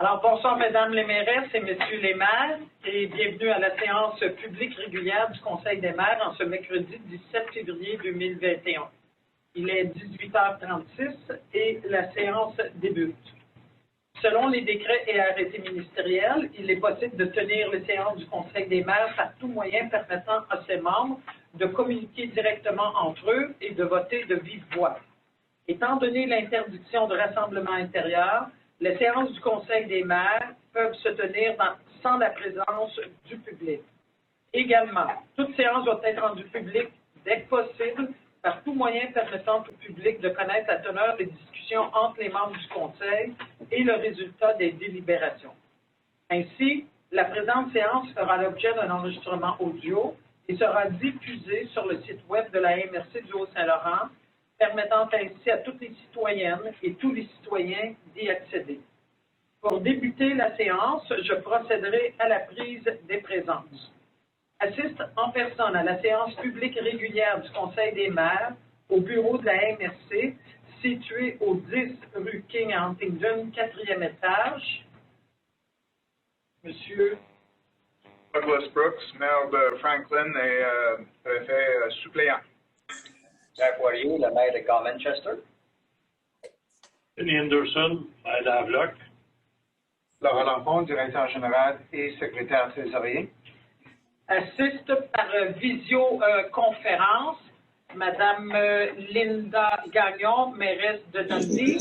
Alors, bonsoir, mesdames les mairesses et messieurs les maires, et bienvenue à la séance publique régulière du Conseil des maires en ce mercredi 17 février 2021. Il est 18h36 et la séance débute. Selon les décrets et arrêtés ministériels, il est possible de tenir les séances du Conseil des maires par tout moyen permettant à ses membres de communiquer directement entre eux et de voter de vive voix. Étant donné l'interdiction de rassemblement intérieur, les séances du Conseil des maires peuvent se tenir sans la présence du public. Également, toute séance doit être rendue publique dès que possible par tout moyen permettant au public de connaître la teneur des discussions entre les membres du Conseil et le résultat des délibérations. Ainsi, la présente séance fera l'objet d'un enregistrement audio et sera diffusée sur le site web de la MRC du Haut-Saint-Laurent, permettant ainsi à toutes les citoyennes et tous les citoyens d'y accéder. Pour débuter la séance, je procéderai à la prise des présences. Assiste en personne à la séance publique régulière du Conseil des maires au bureau de la MRC, situé au 10 rue King à Huntingdon, 4e étage. Monsieur Douglas Brooks, maire de Franklin et préfet suppléant. Jack Warrior, le maire de Grand Manchester. Denis Henderson, maire d'Havelock. Laurent Lampon, directeur général et secrétaire trésorier. Assiste par visioconférence Madame Linda Gagnon, mairesse de Dundee.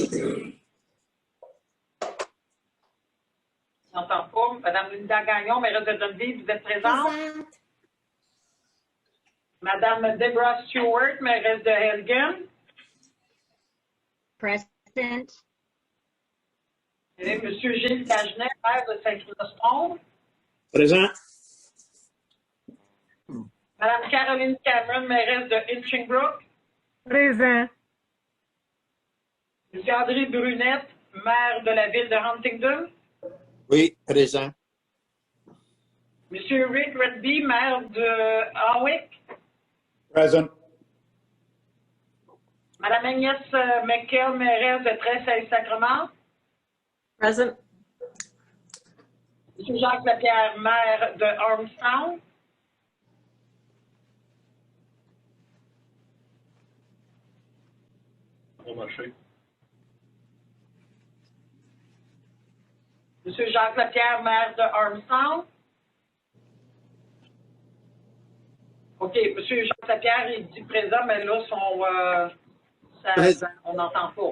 Je n'entends pas. Madame Linda Gagnon, mairesse de Dundee, vous êtes présente? Madame Deborah Stewart, mairesse de Elgin. Present. Et Monsieur Gilles Dagenet, maire de Saint-Christophe. Présent. Madame Caroline Cameron, mairesse de Hitchingbrook. Présent. Monsieur André Brunette, maire de la ville de Huntingdon. Oui, présent. Monsieur Rick Redby, maire de Hawick. Présent. Madame Agnès McKell, mairesse de Tresse-et-Sacrement. Present. Monsieur Jacques Lapierre, maire de Armstrong. Bon marché. Monsieur Jacques Lapierre, maire de Armstrong. OK, Monsieur Jacques Lapierre, il dit présent, mais là, on n'entend pas.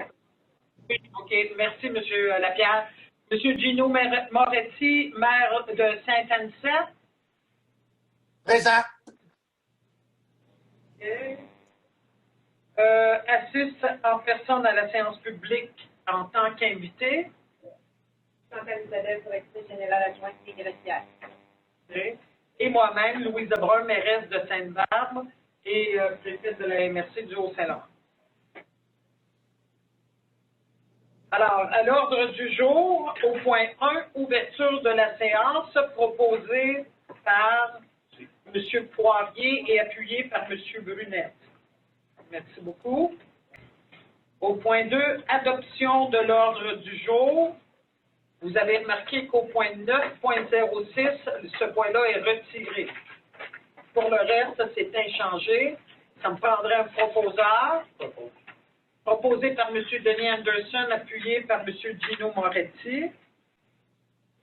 Oui, OK, merci, Monsieur Lapierre. Monsieur Gino Moretti, maire de Saint-Anicet. Présent. Okay. Assiste en personne à la séance publique en tant qu'invité. Chantal Isabelle, directrice générale adjointe des vestiaires. Okay. Et moi-même, Louise Brun, mairesse de Sainte-Barbe et préfète de la MRC du Haut-Saint-Laurent. Alors, à l'ordre du jour, au point 1, ouverture de la séance proposée par M. Poirier et appuyée par M. Brunette. Merci beaucoup. Au point 2, adoption de l'ordre du jour. Vous avez remarqué qu'au point 9.06, ce point-là est retiré. Pour le reste, c'est inchangé. Ça me prendrait un proposeur. Proposé par M. Denis Anderson, appuyé par M. Gino Moretti.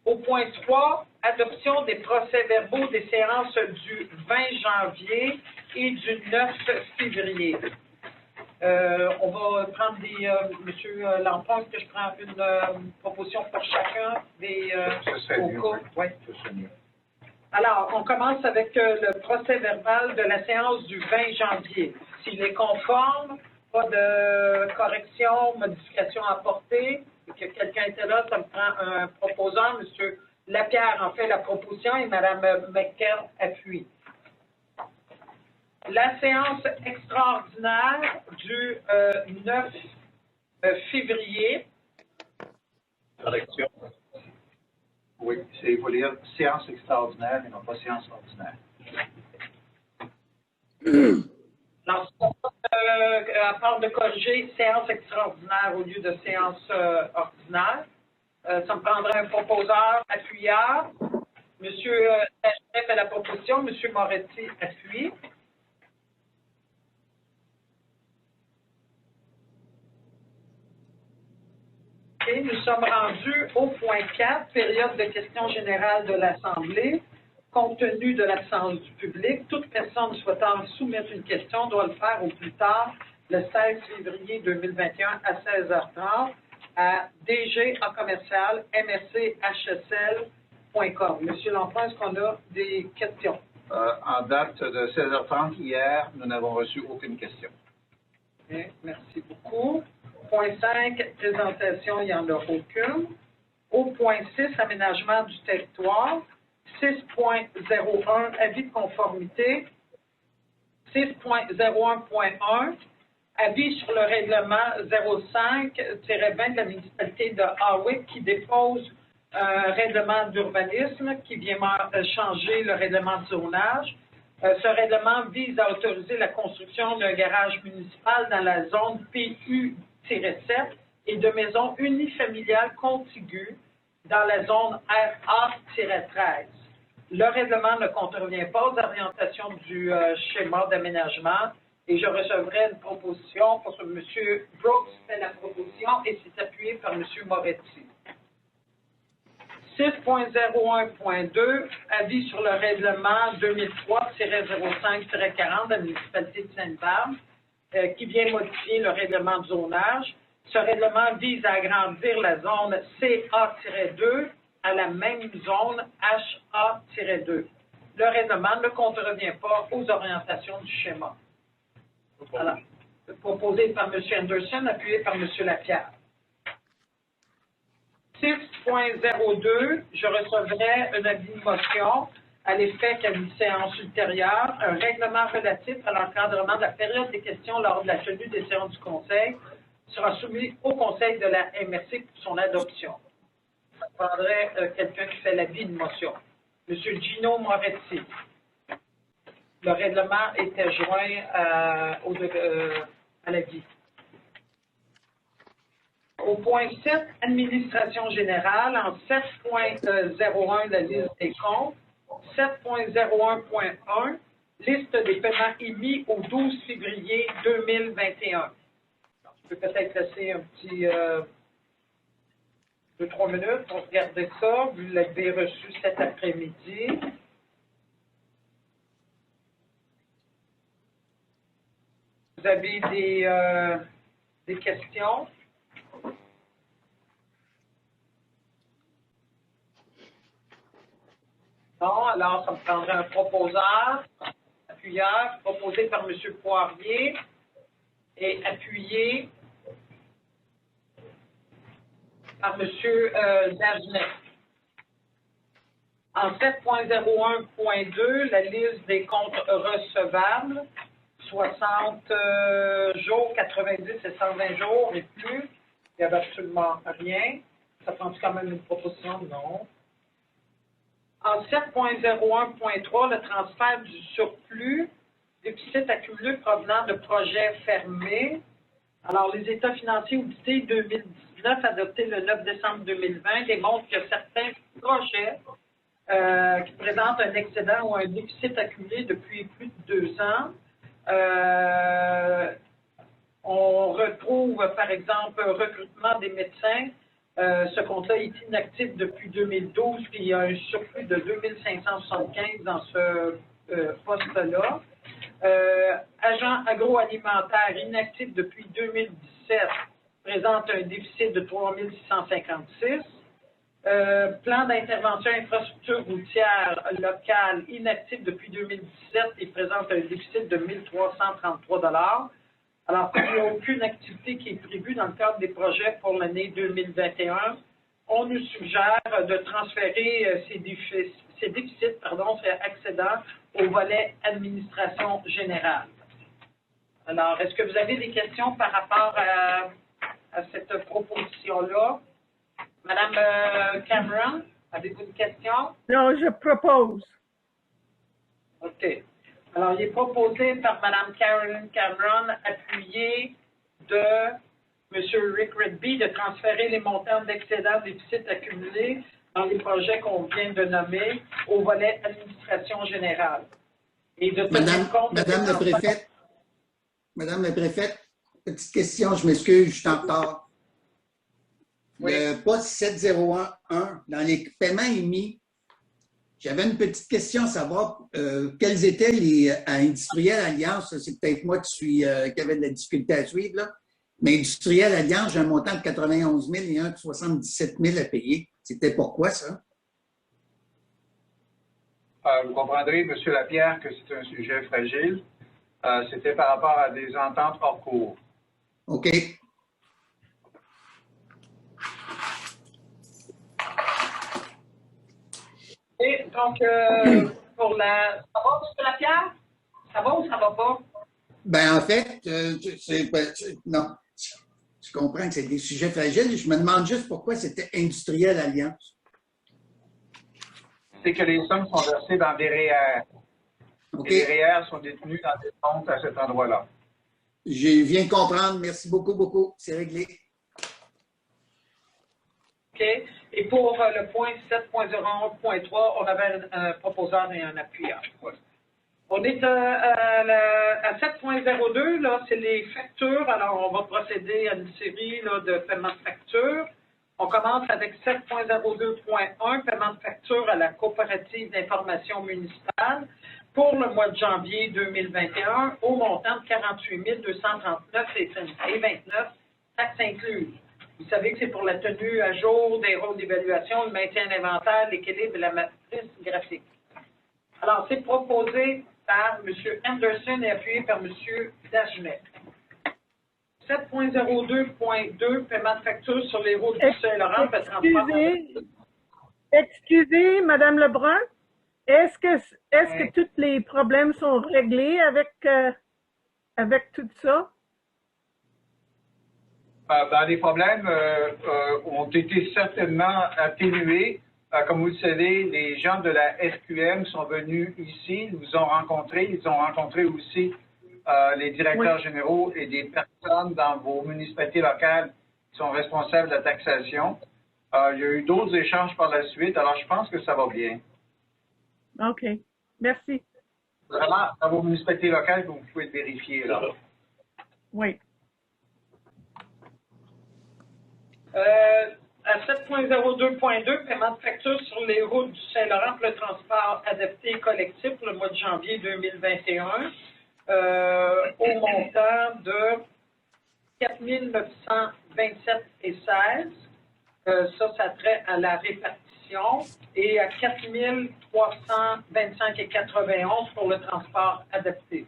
Au point 3, adoption des procès-verbaux des séances du 20 janvier et du 9 février. On va prendre des... M. Lampon, est-ce que je prends une proposition pour chacun des... Oui. Alors, on commence avec le procès-verbal de la séance du 20 janvier. S'il est conforme, pas de correction, modification à apporter, et que quelqu'un était là, ça me prend un proposeur. M. Lapierre en fait la proposition et Mme McKell appuie. La séance extraordinaire du 9 février. Correction. Oui, il faut lire séance extraordinaire et non pas séance ordinaire. Alors, à part de corriger séance extraordinaire au lieu de séance ordinaire. Ça me prendrait un proposeur appuyeur. Monsieur Dagenet fait la proposition. Monsieur Moretti appuie. Et nous sommes rendus au point 4, période de questions générales de l'Assemblée. Compte tenu de l'absence du public, toute personne souhaitant soumettre une question doit le faire au plus tard le 16 février 2021 à 16h30 à dg@mrchsl.com. Monsieur Lanfranc, est-ce qu'on a des questions? En date de 16h30 hier, nous n'avons reçu aucune question. Bien, merci beaucoup. Point 5, présentation, il n'y en a aucune. Au point 6, aménagement du territoire. 6.01, avis de conformité. 6.01.1, avis sur le règlement 05-20 de la municipalité de Hawick qui dépose un règlement d'urbanisme qui vient changer le règlement de zonage. Ce règlement vise à autoriser la construction d'un garage municipal dans la zone PU-7 et de maisons unifamiliales contiguës dans la zone RA-13. Le règlement ne contrevient pas aux orientations du schéma d'aménagement et je recevrai une proposition pour M. Brooks fait la proposition et c'est appuyé par M. Moretti. 6.01.2, avis sur le règlement 2003-05-40 de la municipalité de Sainte-Barbe qui vient modifier le règlement de zonage. Ce règlement vise à agrandir la zone CA-2 à la même zone HA-2. Le règlement ne contrevient pas aux orientations du schéma. Alors, proposé par M. Anderson, appuyé par M. Lapierre. 6.02, je recevrai un avis de motion à l'effet qu'à une séance ultérieure, un règlement relatif à l'encadrement de la période des questions lors de la tenue des séances du Conseil sera soumis au Conseil de la MRC pour son adoption. Ça prendrait quelqu'un qui fait l'avis de motion. M. Gino Moretti. Le règlement était joint à l'avis. Au point 7, administration générale, en 7.01, la liste des comptes. 7.01.1, liste des paiements émis au 12 février 2021. Je peux peut-être laisser un petit 2-3 minutes pour regarder ça. Vous l'avez reçu cet après-midi. Vous avez des questions? Non, alors ça me prendrait un proposeur, appuyeur, proposé par M. Poirier et appuyé par M. Dagenet. En 7.01.2, la liste des comptes recevables, 60 jours, 90 et 120 jours et plus. Il n'y avait absolument rien. Ça prend quand même une proposition? Non. En 7.01.3, le transfert du surplus, déficit accumulé provenant de projets fermés. Alors, les états financiers audités 2019, adoptés le 9 décembre 2020, démontrent que certains projets qui présentent un excédent ou un déficit accumulé depuis plus de 2 ans. On retrouve, par exemple, un recrutement des médecins. Ce compte-là est inactif depuis 2012, puis il y a un surplus de 2575 dans ce poste-là. Agent agroalimentaire inactif depuis 2017 présente un déficit de 3656. Plan d'intervention infrastructure routière locale inactif depuis 2017 et présente un déficit de 1333 $. Alors, comme il n'y a aucune activité qui est prévue dans le cadre des projets pour l'année 2021, on nous suggère de transférer ces déficits, ces excédents au volet administration générale. Alors, est-ce que vous avez des questions par rapport à cette proposition-là? Madame Cameron, avez-vous une question? Non, je propose. OK. Alors, il est proposé par Mme Carolyn Cameron, appuyé de M. Rick Redby de transférer les montants d'excédent déficit accumulés dans les projets qu'on vient de nommer au volet administration générale. Et de tenir compte de Madame la préfète, petite question, je m'excuse, je suis en retard. Oui. Le poste 7011, dans les paiements émis, j'avais une petite question à savoir quels étaient les Industriel Alliance, c'est peut-être moi qui avait de la difficulté à suivre, là, mais Industriel Alliance, j'ai un montant de 91 000 et un de 77 000 à payer. C'était pourquoi ça? Vous comprendrez, M. Lapierre, que c'est un sujet fragile. C'était par rapport à des ententes hors cours. OK. Et donc, pour la... Ça va, M. Lapierre? Ça va ou ça va pas? Ben en fait, non. Je comprends que c'est des sujets fragiles. Je me demande juste pourquoi c'était Industriel Alliance. C'est que les sommes sont versées dans des REER. OK. Et les REER sont détenus dans des comptes à cet endroit-là. Je viens de comprendre. Merci beaucoup, beaucoup. C'est réglé. OK. Et pour le point 7.01.3, on avait un proposeur et un appuyeur. On est à 7.02, là, c'est les factures. Alors, on va procéder à une série là, de paiements de factures. On commence avec 7.02.1, paiement de facture à la coopérative d'information municipale pour le mois de janvier 2021 au montant de 48 239,29, taxes incluses. Vous savez que c'est pour la tenue à jour des rôles d'évaluation, le maintien d'inventaire, l'équilibre et la matrice graphique. Alors, c'est proposé par M. Anderson et appuyé par M. Dagenet. 7.02.2, paiement de facture sur les routes du Saint-Laurent. Excusez, Mme Lebrun, est-ce que tous les problèmes sont réglés avec tout ça? Ben, les problèmes ont été certainement atténués. Comme vous le savez, les gens de la SQM sont venus ici, nous ont rencontrés. Ils ont rencontré aussi les directeurs généraux et des personnes dans vos municipalités locales qui sont responsables de la taxation. Il y a eu d'autres échanges par la suite, alors je pense que ça va bien. OK. Merci. Vraiment, dans vos municipalités locales, vous pouvez le vérifier, là. Oui. À 7.02.2, paiement de facture sur les routes du Saint-Laurent pour le transport adapté et collectif pour le mois de janvier 2021 au montant de 4 927,16. Ça trait à la répartition et à 4 325,91 pour le transport adapté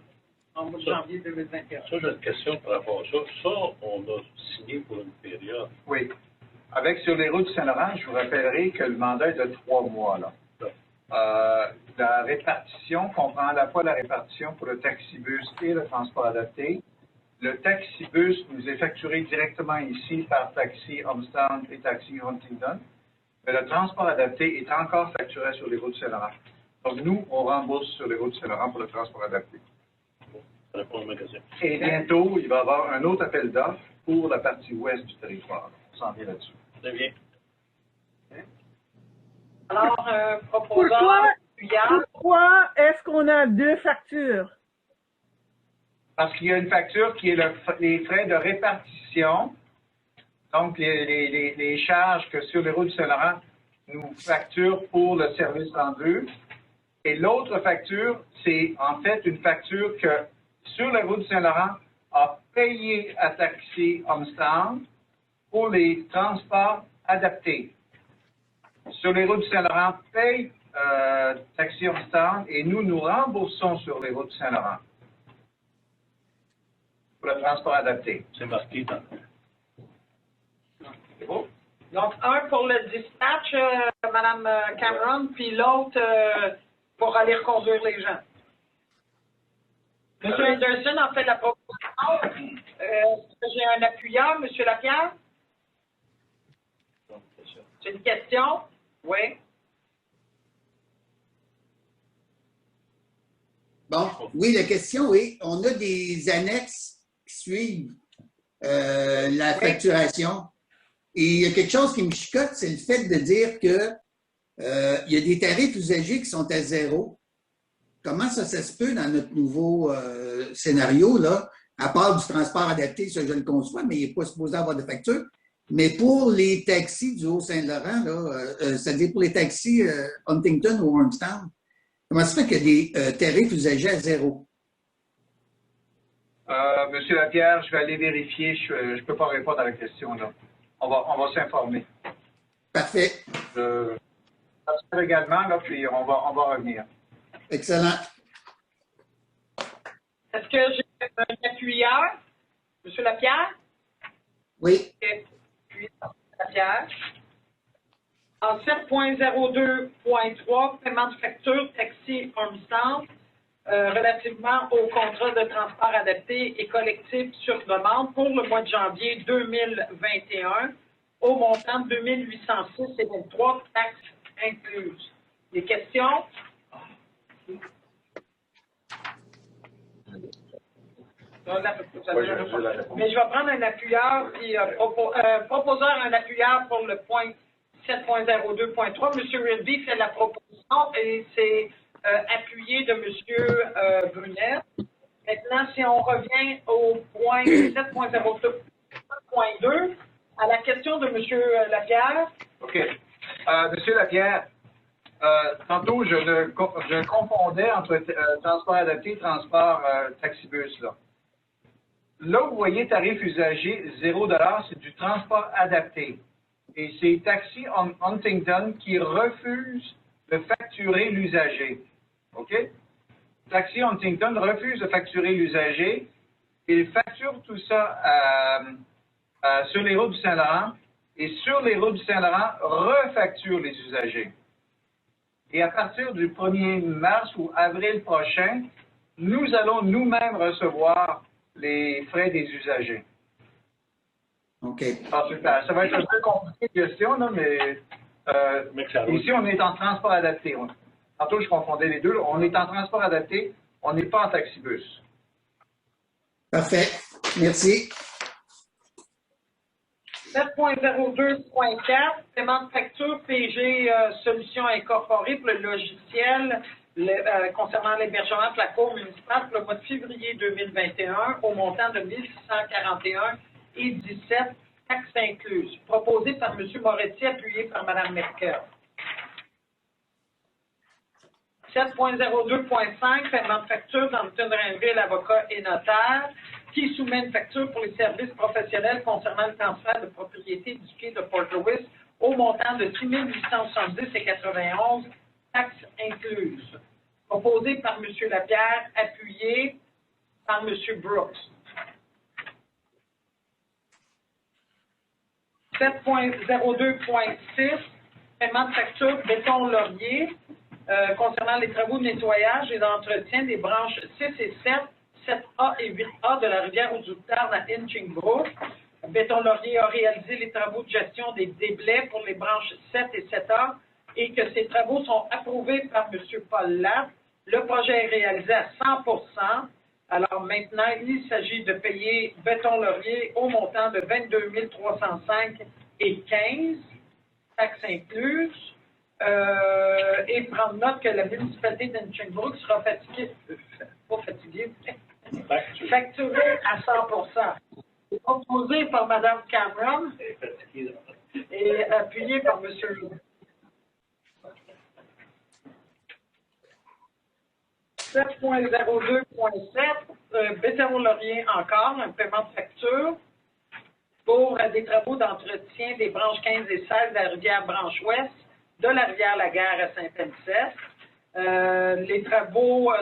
en mois de janvier 2021. Ça, j'ai une question par rapport à ça. Ça, on a signé pour une période. Oui. Avec sur les routes du Saint-Laurent, je vous rappellerai que le mandat est de 3 mois. Là. La répartition comprend à la fois la répartition pour le taxibus et le transport adapté. Le taxibus nous est facturé directement ici par Taxi Hometown et Taxi Huntington. Mais le transport adapté est encore facturé sur les routes du Saint-Laurent. Donc, nous, on rembourse sur les routes du Saint-Laurent pour le transport adapté. Ça répond à ma question. Et bientôt, il va y avoir un autre appel d'offres pour la partie ouest du territoire. On s'en vient là-dessus. Très bien. Alors, proposeur, Pourquoi est-ce qu'on a deux factures? Parce qu'il y a une facture qui est les frais de répartition, donc les charges que sur les routes du Saint-Laurent nous facturent pour le service rendu. Et l'autre facture, c'est en fait une facture que sur les routes du Saint-Laurent a payé à Taxi Hometown pour les transports adaptés. Sur les routes du Saint-Laurent, paye Taxi Hometown et nous remboursons sur les routes du Saint-Laurent pour le transport adapté. C'est marqué dans C'est beau? donc un pour le dispatch, Mme Cameron, puis l'autre pour aller reconduire les gens. M. Anderson en fait la proposition. J'ai un appuyeur, M. Lapierre. C'est une question? Oui. Bon, oui, la question est, on a des annexes qui suivent la facturation. Et il y a quelque chose qui me chicote, c'est le fait de dire que il y a des tarifs usagers qui sont à zéro. Comment ça se peut dans notre nouveau scénario, là, à part du transport adapté, ça je le conçois, mais il n'est pas supposé avoir de facture. Mais pour les taxis du Haut-Saint-Laurent, c'est-à-dire pour les taxis Huntington ou Ormstown, comment ça se fait qu'il y a des tarifs usagers à zéro? Monsieur Lapierre, je vais aller vérifier. Je ne peux pas répondre à la question, là. On va s'informer. Parfait. Ça également, là, puis on va revenir. Excellent. Est-ce que j'ai un appuyeur? Monsieur Lapierre? Oui. Appuyeur, Lapierre. En 7.02.3, paiement de facture, taxi Armstrong, relativement au contrat de transport adapté et collectif sur demande pour le mois de janvier 2021, au montant de 2806,23, taxes incluses. Des questions? Mais je vais prendre un appuyeur, puis proposeur un appuyeur pour le point 7.02.3. M. Rilby fait la proposition et c'est appuyé de M. Brunet. Maintenant, si on revient au point 7.02.2, à la question de M. Lapierre. OK. Monsieur Lapierre, tantôt, je confondais entre transport adapté et transport taxibus, là. Là, vous voyez tarif usager 0 $, c'est du transport adapté. Et c'est Taxi Huntington qui refuse de facturer l'usager. OK? Taxi Huntington refuse de facturer l'usager. Il facture tout ça sur les routes du Saint-Laurent. Et sur les routes du Saint-Laurent, refacture les usagers. Et à partir du 1er mars ou avril prochain, nous allons nous-mêmes recevoir les frais des usagers. OK. Alors, ça va être un peu compliqué de question, là, mais ici, on est en transport adapté. Tantôt, je confondais les deux. On est en transport adapté, on n'est pas en taxibus. Parfait. Merci. 7.02.4, paiement de facture PG Solutions Incorporées pour le logiciel concernant l'hébergement de la Cour municipale pour le mois de février 2021 au montant de 1641,17, taxes incluses. Proposé par M. Moretti, appuyé par Mme Merkel. 7.02.5, paiement de facture d'Hampton Rainville, avocat et notaire, qui soumet une facture pour les services professionnels concernant le transfert de propriété du quai de Port Louis au montant de 6 870,91, taxes incluses. Proposé par M. Lapierre, appuyé par M. Brooks. 7.02.6, paiement de facture béton Laurier concernant les travaux de nettoyage et d'entretien des branches 6 et 7, 7A et 8A de la rivière aux Outtards à Inching-Brook. Béton Laurier a réalisé les travaux de gestion des déblais pour les branches 7 et 7A et que ces travaux sont approuvés par M. Paul Lapp. Le projet est réalisé à 100%. Alors maintenant, il s'agit de payer Béton Laurier au montant de 22 305,15, taxes incluses, et prendre note que la municipalité d'Inching-Brook sera facturée à 100%. C'est proposé par Mme Cameron et appuyé par M. 7.02.7, Béton Laurier encore, un paiement de facture pour des travaux d'entretien des branches 15 et 16 de la rivière Branche-Ouest, de la rivière Laguerre à Saint-Anicette. Les travaux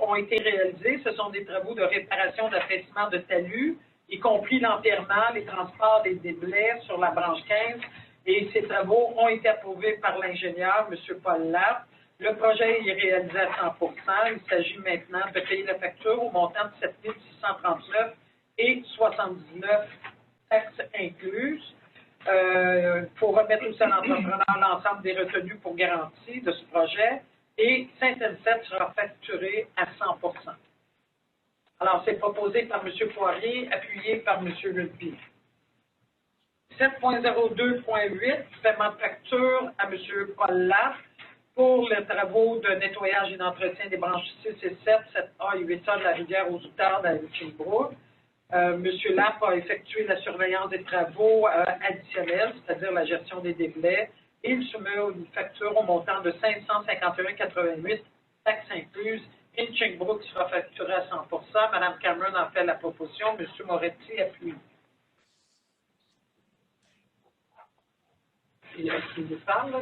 ont été réalisés. Ce sont des travaux de réparation d'affaissement de talus, y compris l'enterrement, les transports des déblais sur la branche 15. Et ces travaux ont été approuvés par l'ingénieur, M. Paul Lapp. Le projet est réalisé à 100%. Il s'agit maintenant de payer la facture au montant de 7 639,79, taxes incluses. Pour remettre aussi à l'entrepreneur l'ensemble des retenues pour garantie de ce projet. Et Saint-Anicette sera facturé à 100%. Alors, c'est proposé par M. Poirier, appuyé par M. Rugby. 7.02.8, paiement de facture à M. Paul Laff pour les travaux de nettoyage et d'entretien des branches 6 et 7, 7A et 8A de la rivière aux Outardes à Sherbrooke. M. Laff a effectué la surveillance des travaux additionnels, c'est-à-dire la gestion des déblais, et il soumet une facture au montant de 551,88, taxes incluses. Sherbrooke sera facturé à 100 %. Mme Cameron en fait la proposition. M. Moretti appuie. Est-ce qu'il vous parle, là,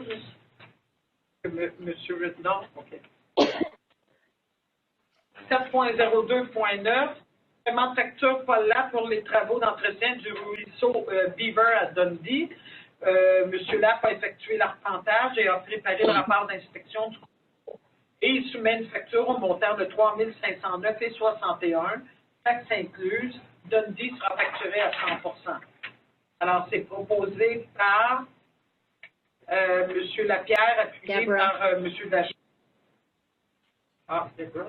Monsieur Rittenau? OK. 7.02.9, paiement de facture Paul Laff pour les travaux d'entretien du ruisseau Beaver à Dundee. Monsieur Laff a effectué l'arpentage et a préparé le rapport d'inspection du ruisseau. Et il soumet une facture au montant de 3 509,61, taxes incluses. Dundee sera facturé à 100 %. Alors, c'est proposé par M. Lapierre, appuyé par M. Dachat. Ah, c'est bon,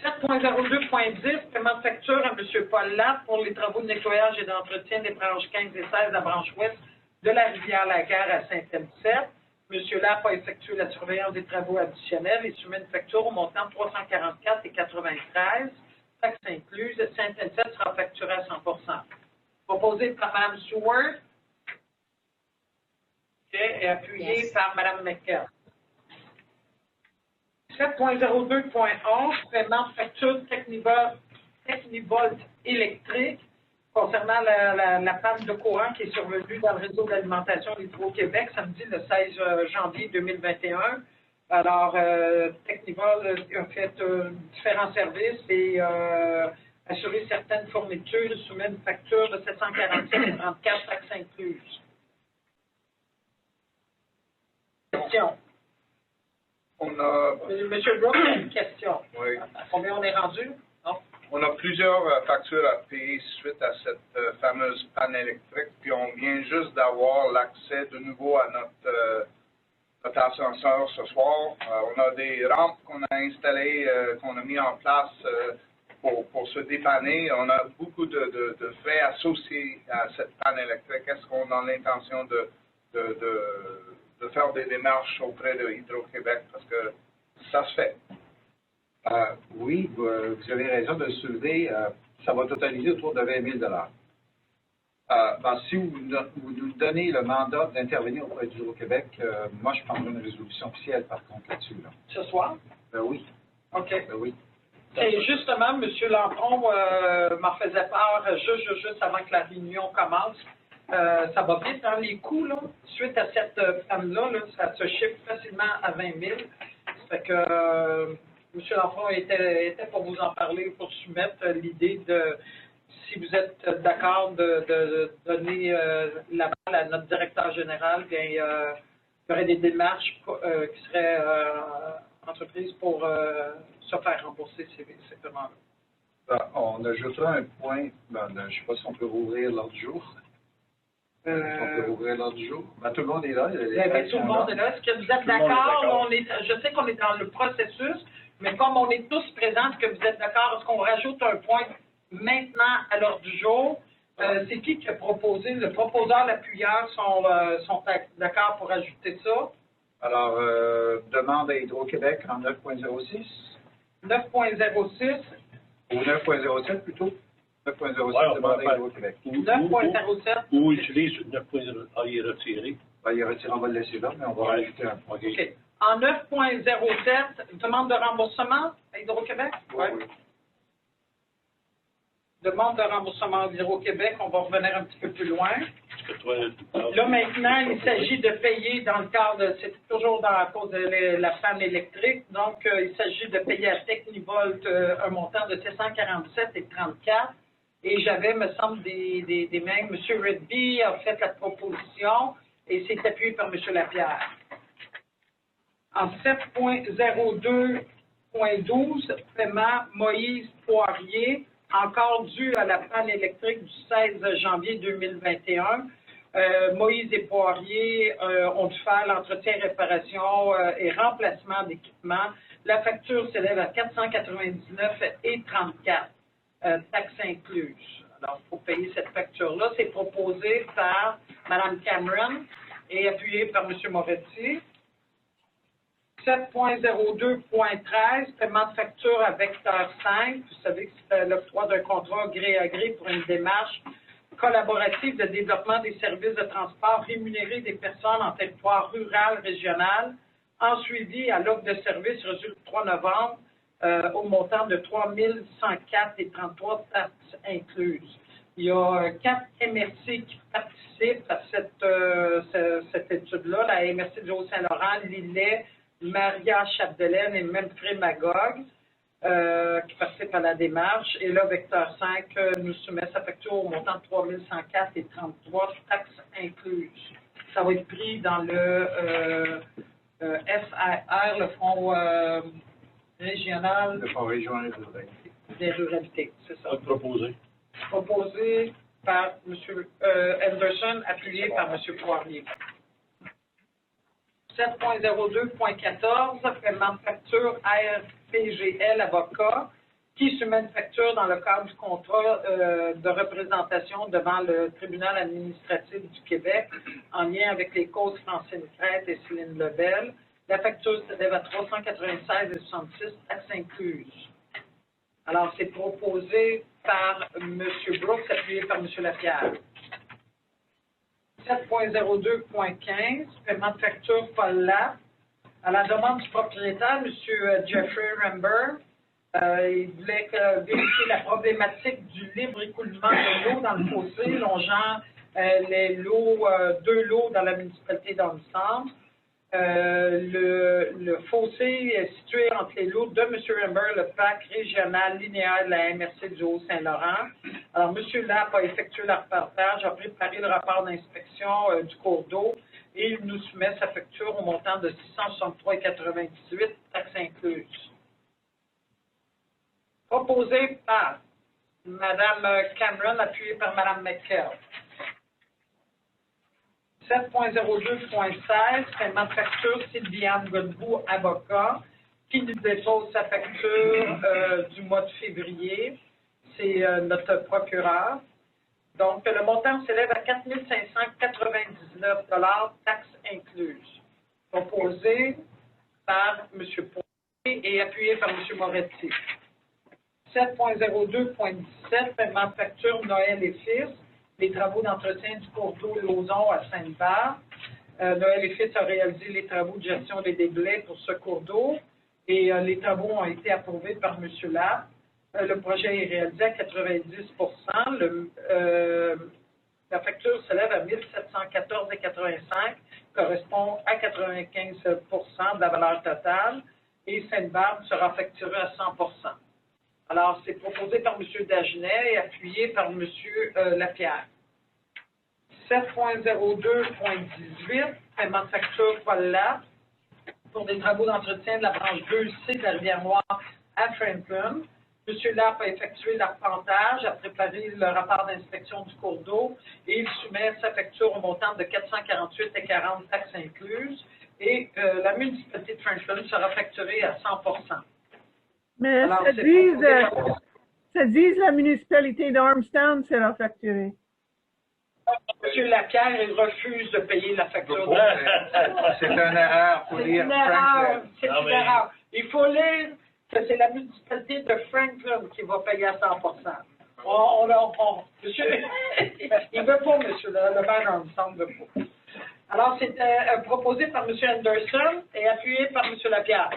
7.02.10, paiement de facture à M. Paul Laff pour les travaux de nettoyage et d'entretien des branches 15 et 16 de la branche ouest de la rivière Laguerre à Saint-Anne-7. M. Laff a effectué la surveillance des travaux additionnels et soumet une facture au montant de 344,93, taxes incluses. Saint-Anne-7 sera facturé à 100 %. Proposé par Mme Seward et appuyé par Mme McKell. 7.02.11, paiement de facture Technivolt électrique concernant la panne de courant qui est survenue dans le réseau d'alimentation d'Hydro-Québec samedi le 16 janvier 2021. Alors, Technivolt a fait différents services et assuré certaines fournitures, soumet une facture de 747,34, taxes incluses. Question. Monsieur Brooks a une question. Oui. À combien on est rendu? Non? On a plusieurs factures à payer suite à cette fameuse panne électrique, puis on vient juste d'avoir l'accès de nouveau à notre ascenseur ce soir. On a des rampes qu'on a installées, qu'on a mis en place pour se dépanner. On a beaucoup de frais associés à cette panne électrique. Est-ce qu'on a l'intention de faire des démarches auprès de Hydro-Québec? Parce que ça se fait. Oui, vous avez raison de le soulever. Ça va totaliser autour de 20 000 si vous nous donnez le mandat d'intervenir auprès d'Hydro-Québec, moi, je prendrai une résolution officielle, par contre, là-dessus. Là. Ce soir? Oui. OK. Oui. Et justement, M. Lampron m'en faisait part juste avant que la réunion commence. Ça va vite dans les coûts, là. Suite à cette panne-là, ça se chiffre facilement à 20 000. Ça fait que M. Lampron était pour vous en parler, pour soumettre l'idée de, si vous êtes d'accord de donner la balle à notre directeur général, bien, il y aurait des démarches qui seraient entreprises pour se faire rembourser ces paiements-là. On ajoutera un point, je ne sais pas si on peut rouvrir l'ordre du jour. On peut rouvrir l'ordre du jour. Tout le monde est là. Tout le monde est là. Est-ce que vous êtes d'accord? Je sais qu'on est dans le processus, mais comme on est tous présents, est-ce que vous êtes d'accord? Est-ce qu'on rajoute un point maintenant à l'ordre du jour? C'est qui a proposé? Le proposeur, l'appuyeur sont d'accord pour ajouter ça? Alors, demande à Hydro-Québec en 9.06. 9.06. Ou 9.07 plutôt. 9.07, demande à Hydro-Québec. 9.07. Ou utilise 9.07, il est retiré. Il est retiré, on va le laisser là, mais on va rajouter un point. OK. En 9.07, demande de remboursement à Hydro-Québec? Oui. Demande de remboursement à Hydro-Québec, on va revenir un petit peu plus loin. Là, maintenant, il s'agit de payer dans le cadre, c'est toujours à cause de la panne électrique, donc il s'agit de payer à Technivolt un montant de 747,34. Et j'avais, me semble, des mains. M. Redby a fait la proposition et c'est appuyé par M. Lapierre. En 7.02.12, paiement Moïse Poirier, encore dû à la panne électrique du 16 janvier 2021. Moïse et Poirier ont dû faire l'entretien, réparation et remplacement d'équipement. La facture s'élève à 499,34 taxes incluses. Alors, il faut payer cette facture-là. C'est proposé par Mme Cameron et appuyé par M. Moretti. 7.02.13, paiement de facture à vecteur 5. Vous savez que c'est l'octroi d'un contrat gré à gré pour une démarche collaborative de développement des services de transport rémunérés des personnes en territoire rural, régional, en suivi à l'offre de service reçue le 3 novembre au montant de 3 104,33 taxes incluses. Il y a 4 MRC qui participent à cette étude-là, la MRC du Haut-Saint-Laurent, Lillet, Maria Chapdelaine et Memphis Magog, qui participent à la démarche. Et là, Vecteur 5 nous soumet sa facture au montant de 3 104,33 taxes incluses. Ça va être pris dans le FAR, le Fonds régional. Le Fonds régional des ruralités, c'est ça. Proposé. Proposé par M. Anderson, appuyé par M. Poirier. 7.02.14, paiement de facture ARPGL avocat, qui soumet une facture dans le cadre du contrat de représentation devant le tribunal administratif du Québec en lien avec les causes Francine Crête et Céline Lebel. La facture s'élève à 396,66, taxes incluses. Alors, c'est proposé par M. Brooks, appuyé par M. Lapierre. 7.02.15, paiement de facture Paul Lapp. À la demande du propriétaire, M. Jeffrey Ramber, il voulait vérifier la problématique du libre écoulement de l'eau dans le fossé, longeant deux lots dans la municipalité d'Ensemble. Le fossé est situé entre les lots de M. Ramber, le parc régional linéaire de la MRC du Haut-Saint-Laurent. Alors, M. Lapp a effectué le reportage, a préparé le rapport d'inspection du cours d'eau et il nous soumet sa facture au montant de 663,98, taxes incluses. Proposé par Mme Cameron, appuyé par Mme McKell. 7.02.16, paiement de facture Sylviane Godbout, avocat, qui nous dépose sa facture du mois de février. C'est notre procureur. Donc, le montant s'élève à 4 599 $, taxes incluses. Proposé par M. Poirier et appuyé par M. Moretti. 7.02.17, paiement de facture Noël et Fils, les travaux d'entretien du cours d'eau Lauzon à Sainte-Barbe. Noël et Fils a réalisé les travaux de gestion des déblais pour ce cours d'eau et les travaux ont été approuvés par M. Lapp. Le projet est réalisé à 90%. La facture s'élève à 1714,85, correspond à 95% de la valeur totale et Sainte-Barbe sera facturée à 100%. Alors, c'est proposé par M. Dagenet et appuyé par M. Lapierre. 7.02.18, paiement de facture Paul Lapp pour des travaux d'entretien de la branche 2C de la Rivière-Noire à Franklin. M. Lapp a effectué l'arpentage, a préparé le rapport d'inspection du cours d'eau et il soumet sa facture au montant de 448,40 taxes incluses et la municipalité de Franklin sera facturée à 100%. Mais Alors, ça dit la municipalité d'Armstown sera facturée. M. Lapierre, il refuse de payer la facture. C'est une erreur. C'est une erreur. C'est une erreur. Il faut lire que c'est la municipalité de Franklin qui va payer à 100%. Monsieur, il ne veut pas, monsieur, le maire Armstrong ne veut pas. Alors, c'était proposé par M. Anderson et appuyé par M. Lapierre.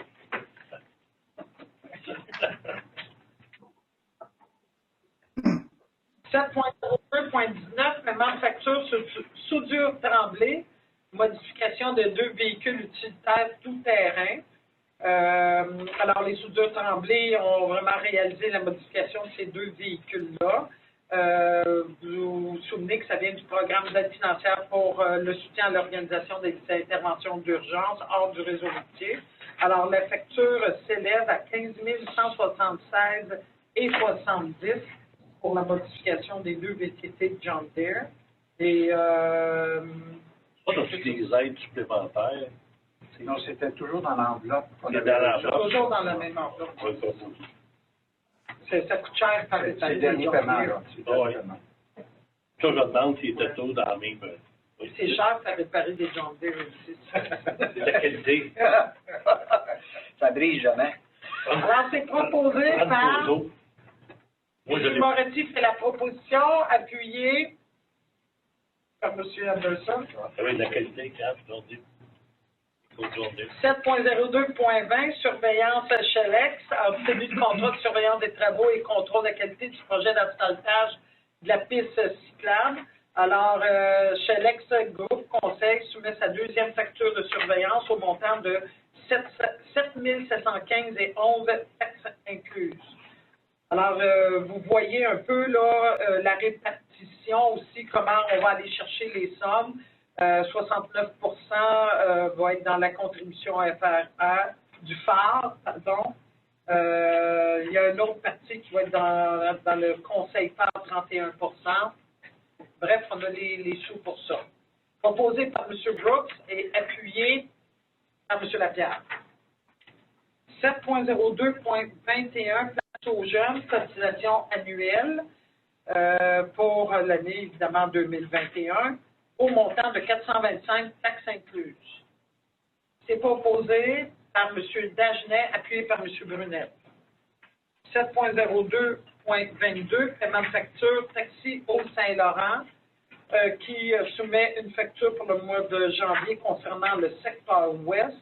7.02.19, paiement de facture sur soudure Tremblay, modification de 2 véhicules utilitaires tout-terrain. Alors, les soudures Tremblay ont vraiment réalisé la modification de ces 2 véhicules-là. Vous vous souvenez que ça vient du programme d'aide financière pour le soutien à l'organisation des interventions d'urgence hors du réseau routier. Alors, la facture s'élève à 15 176,70 pour la modification des 2 VTT de John Deere. Et Ça, c'est des aides supplémentaires. Non, c'était toujours dans l'enveloppe. qu'on C'est avait dans déjà. l'enveloppe. toujours dans la même enveloppe. On va le proposer. Ça coûte cher par C'est état. le dernier paiement, là. C'est le dernier Ouais. paiement. Ça, je me demande s'il était tous dans la même. Oui. C'est cher pour réparer des John Deere aussi. C'est de la qualité. Ça brise jamais. Alors, c'est proposé Prendre par photo. Moi, je M. l'ai. Moretti fait la proposition, appuyée par M. Anderson. Ça va être de la qualité, quand aujourd'hui. Aujourd'hui. 7.02.20, surveillance Shelex, a obtenu le contrat de surveillance des travaux et contrôle de la qualité du projet d'asphaltage de la piste cyclable. Alors, Shelex Groupe Conseil soumet sa deuxième facture de surveillance au montant de 7 715 et 11 taxes incluses. Alors, vous voyez un peu là la répartition aussi, comment on va aller chercher les sommes. 69 va être dans la contribution FRA, du phare, pardon. Il y a une autre partie qui va être dans le conseil phare, 31 Bref, on a les sous pour ça. Proposé par M. Brooks et appuyé par M. Lapierre. 7.02.21, place aux jeunes, cotisation annuelle pour l'année, évidemment, 2021, au montant de 425 taxes incluses. C'est proposé par M. Dagenet, appuyé par M. Brunel. 7.02.22, paiement de facture, Taxi Haut-Saint-Laurent, qui soumet une facture pour le mois de janvier concernant le secteur ouest,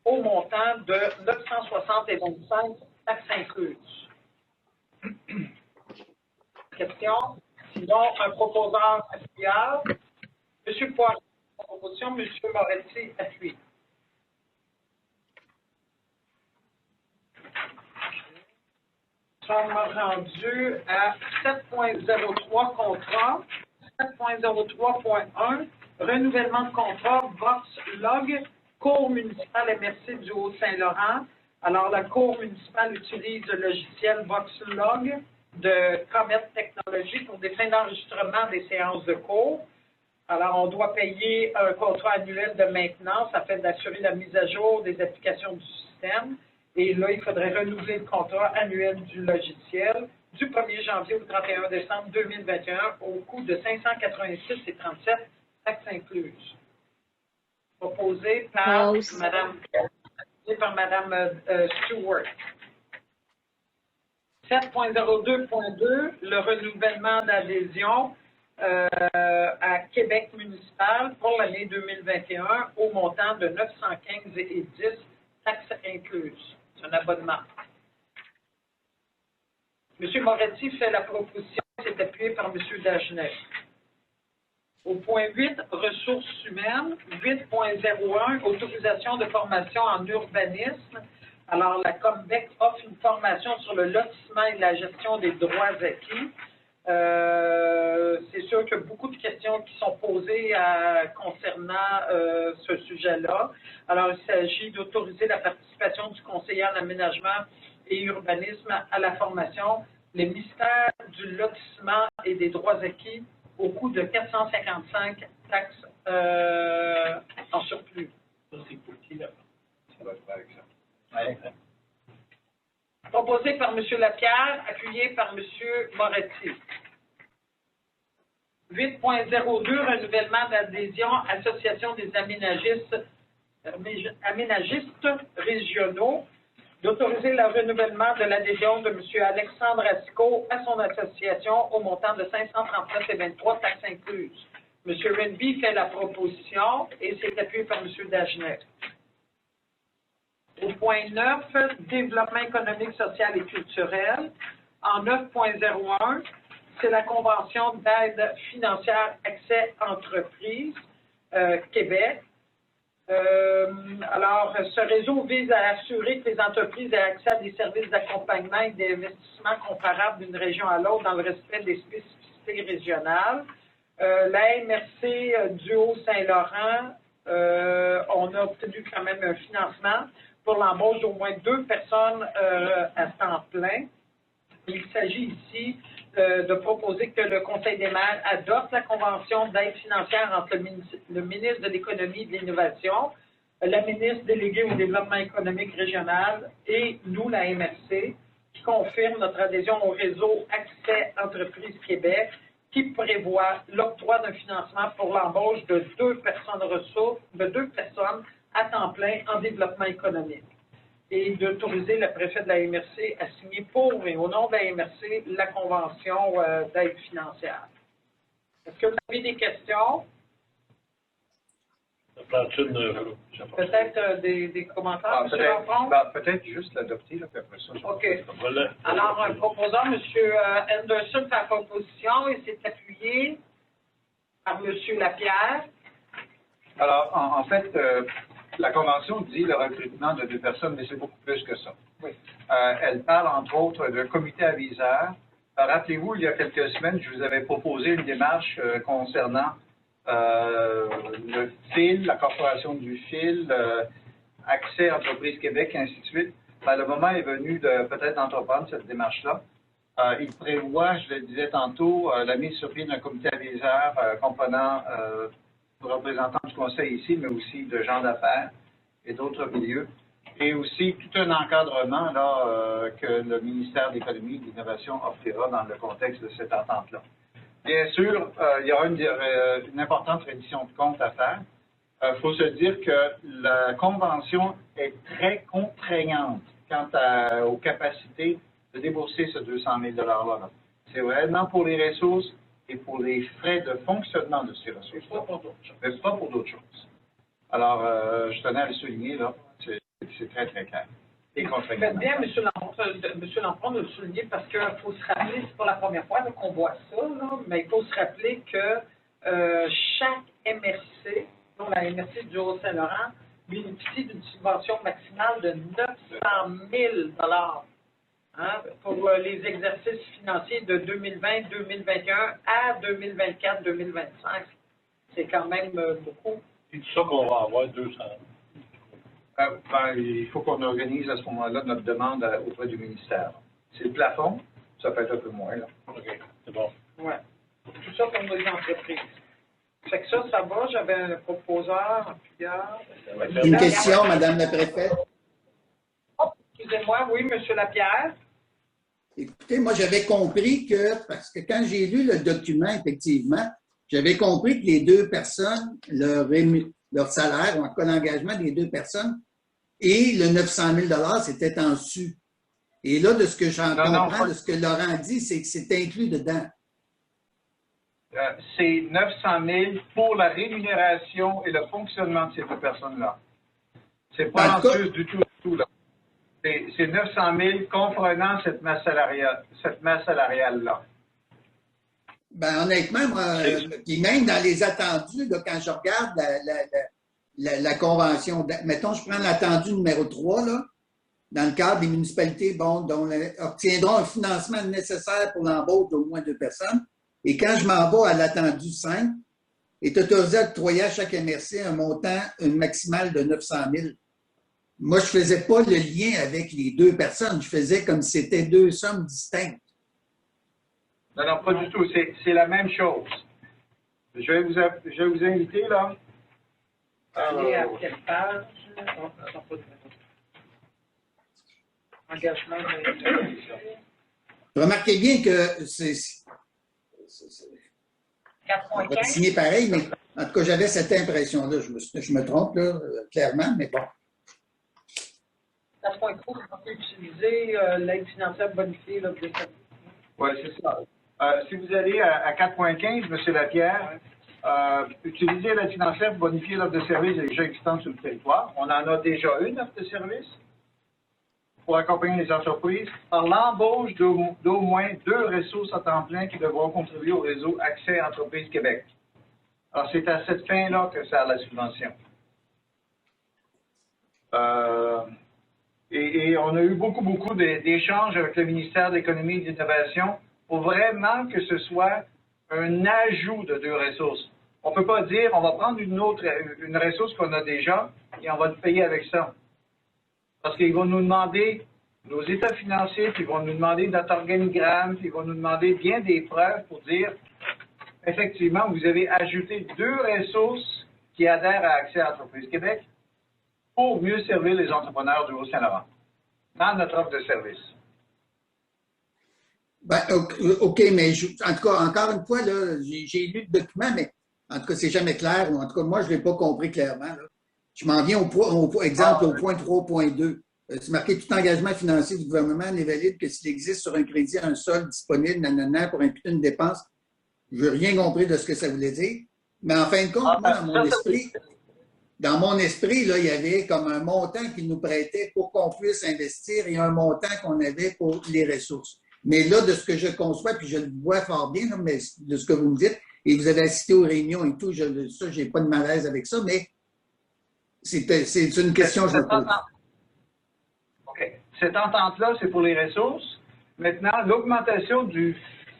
au montant de 960,25 taxes incluses. Question? Sinon, un proposeur appuyable. M. Poirier, proposition. M. Moretti, appuyé. Nous sommes rendus à 7.03 contrat. 7.03.1, renouvellement de contrat, Vox Log, Cour municipale MRC du Haut-Saint-Laurent. Alors, la Cour municipale utilise le logiciel Vox Log de Comet Technologies pour des fins d'enregistrement des séances de cours. Alors, on doit payer un contrat annuel de maintenance afin d'assurer la mise à jour des applications du système. Et là, il faudrait renouveler le contrat annuel du logiciel du 1er janvier au 31 décembre 2021 au coût de 586,37 taxes incluses. Proposé par Mme Stewart. 7.02.2, le renouvellement d'adhésion à Québec municipal pour l'année 2021 au montant de 915,10 taxes incluses. C'est un abonnement. M. Moretti fait la proposition, c'est appuyé par M. Dagenet. Au point 8, ressources humaines. 8.01, autorisation de formation en urbanisme. Alors, la Combec offre une formation sur le lotissement et la gestion des droits acquis. C'est sûr qu'il y a beaucoup de questions qui sont posées concernant ce sujet-là. Alors, il s'agit d'autoriser la participation du conseiller en aménagement et urbanisme à la formation, les ministères du lotissement et des droits acquis au coût de 455 taxes en surplus. Ça, c'est pour qui, là? Ça va être avec ça. Ouais. Proposé par M. Lapierre, appuyé par M. Moretti. 8.02, renouvellement d'adhésion, Association des aménagistes régionaux, d'autoriser le renouvellement de l'adhésion de M. Alexandre Asco à son association au montant de 539,23 taxes incluses. M. Renby fait la proposition et c'est appuyé par M. Dagenet. Au point 9, développement économique, social et culturel. En 9.01, c'est la Convention d'aide financière accès entreprise Québec. Alors, ce réseau vise à assurer que les entreprises aient accès à des services d'accompagnement et d'investissement comparables d'une région à l'autre dans le respect des spécificités régionales. La MRC du Haut-Saint-Laurent, on a obtenu quand même un financement pour l'embauche d'au moins 2 personnes à temps plein. Il s'agit ici de proposer que le Conseil des maires adopte la convention d'aide financière entre le ministre de l'Économie et de l'Innovation, la ministre déléguée au développement économique régional et nous, la MRC, qui confirme notre adhésion au réseau Accès Entreprises Québec, qui prévoit l'octroi d'un financement pour l'embauche de 2 personnes à temps plein en développement économique et d'autoriser le préfet de la MRC à signer pour et au nom de la MRC la convention d'aide financière. Est-ce que vous avez des questions? Peut-être des commentaires, M. Lafont? Peut-être juste l'adopter, puis après ça. OK. Alors, un proposant, M. Anderson, fait la proposition et s'est appuyé par M. Lapierre. Alors, en fait, la Convention dit le recrutement de 2 personnes, mais c'est beaucoup plus que ça. Oui. Elle parle, entre autres, d'un comité aviseur. Rappelez-vous, il y a quelques semaines, je vous avais proposé une démarche concernant le fil, la corporation du fil, Accès Entreprises Québec, et ainsi de suite. Le moment est venu de peut-être d'entreprendre cette démarche-là. Il prévoit, je le disais tantôt, la mise sur pied d'un comité aviseur comprenant représentants du Conseil ici, mais aussi de gens d'affaires et d'autres milieux, et aussi tout un encadrement là, que le ministère de l'Économie et de l'Innovation offrira dans le contexte de cette entente-là. Bien sûr, il y aura une importante reddition de comptes à faire. Il faut se dire que la Convention est très contraignante quant aux capacités de débourser ce 200 000 $-là. C'est vraiment pour les ressources et pour les frais de fonctionnement de ces ressources. Mais pas pour d'autres choses. Alors, je tenais à le souligner, là, c'est très, très clair. Et contraignant. Faites bien, M. Lampron, de le souligner parce qu'il faut se rappeler, c'est pour la première fois qu'on voit ça, là, mais il faut se rappeler que chaque MRC, dont la MRC du Haut-Saint-Laurent, bénéficie d'une subvention maximale de 900 000 $ pour les exercices financiers de 2020, 2021 à 2024, 2025. C'est quand même beaucoup. C'est tout ça qu'on va avoir 200 000. Il faut qu'on organise à ce moment-là notre demande auprès du ministère. C'est le plafond, ça peut être un peu moins. Là. OK, c'est bon. Oui. Tout ça pour nos entreprises. Fait que ça va. J'avais un proposeur. Une question, Madame la préfète. Oh, excusez-moi, oui, M. Lapierre. Écoutez, moi, j'avais compris que, parce que quand j'ai lu le document, effectivement, j'avais compris que les 2 personnes, leur salaire, ou en cas d'engagement des 2 personnes, et le 900 000 $, c'était en su. Et là, de ce que j'en comprends, de ce que Laurent dit, c'est que c'est inclus dedans. C'est 900 000 pour la rémunération et le fonctionnement de ces 2 personnes-là. C'est pas en plus du tout, là. C'est 900 000 comprenant cette masse salariale-là. Ben, honnêtement, moi, puis même dans les attendus, là, quand je regarde la convention, mettons, je prends l'attendu numéro 3, là, dans le cadre des municipalités, dont obtiendront un financement nécessaire pour l'embauche d'au moins 2 personnes. Et quand je m'en vais à l'attendu 5, est autorisé à octroyer à chaque MRC un montant, maximal de 900 000. Moi, je ne faisais pas le lien avec les 2 personnes. Je faisais comme si c'était 2 sommes distinctes. Non, pas du tout. C'est la même chose. Je vais vous inviter, là. Allez à quelle page? Engagement Remarquez bien que c'est 4.15. signé pareil, mais en tout cas, j'avais cette impression-là. Je me trompe, là, clairement, mais bon. 4.3, on peut utiliser l'aide financière bonifiée. Oui, c'est ça. Si vous allez à 4.15, M. Lapierre, utiliser l'aide financière pour bonifier l'offre de service déjà existante sur le territoire. On en a déjà une offre de service pour accompagner les entreprises par l'embauche d'au moins 2 ressources à temps plein qui devront contribuer au réseau Accès Entreprises Québec. Alors, c'est à cette fin-là que sert la subvention. Et on a eu beaucoup d'échanges avec le ministère de l'Économie et de l'Innovation pour vraiment que ce soit un ajout de 2 ressources. On ne peut pas dire, on va prendre une ressource qu'on a déjà et on va le payer avec ça. Parce qu'ils vont nous demander nos états financiers, puis ils vont nous demander notre organigramme, puis ils vont nous demander bien des preuves pour dire, effectivement, vous avez ajouté 2 ressources qui adhèrent à Accès à Entreprise Québec pour mieux servir les entrepreneurs du Haut-Saint-Laurent dans notre offre de service. Ben, OK, mais en tout cas, encore une fois, là, j'ai lu le document, mais en tout cas, c'est jamais clair, ou en tout cas, moi, je ne l'ai pas compris clairement. Là. Je m'en viens au exemple, au point 3.2. C'est marqué tout engagement financier du gouvernement n'est valide que s'il existe sur un crédit un solde disponible, nanana, pour imputer une dépense. Je n'ai rien compris de ce que ça voulait dire. Mais en fin de compte, moi, dans mon esprit, là, il y avait comme un montant qu'ils nous prêtaient pour qu'on puisse investir et un montant qu'on avait pour les ressources. Mais là, de ce que je conçois, puis je le vois fort bien, là, mais de ce que vous me dites, et vous avez assisté aux réunions et tout, ça, j'ai pas de malaise avec ça, mais c'est une question que je me pose. OK. Cette entente-là, c'est pour les ressources. Maintenant, l'augmentation du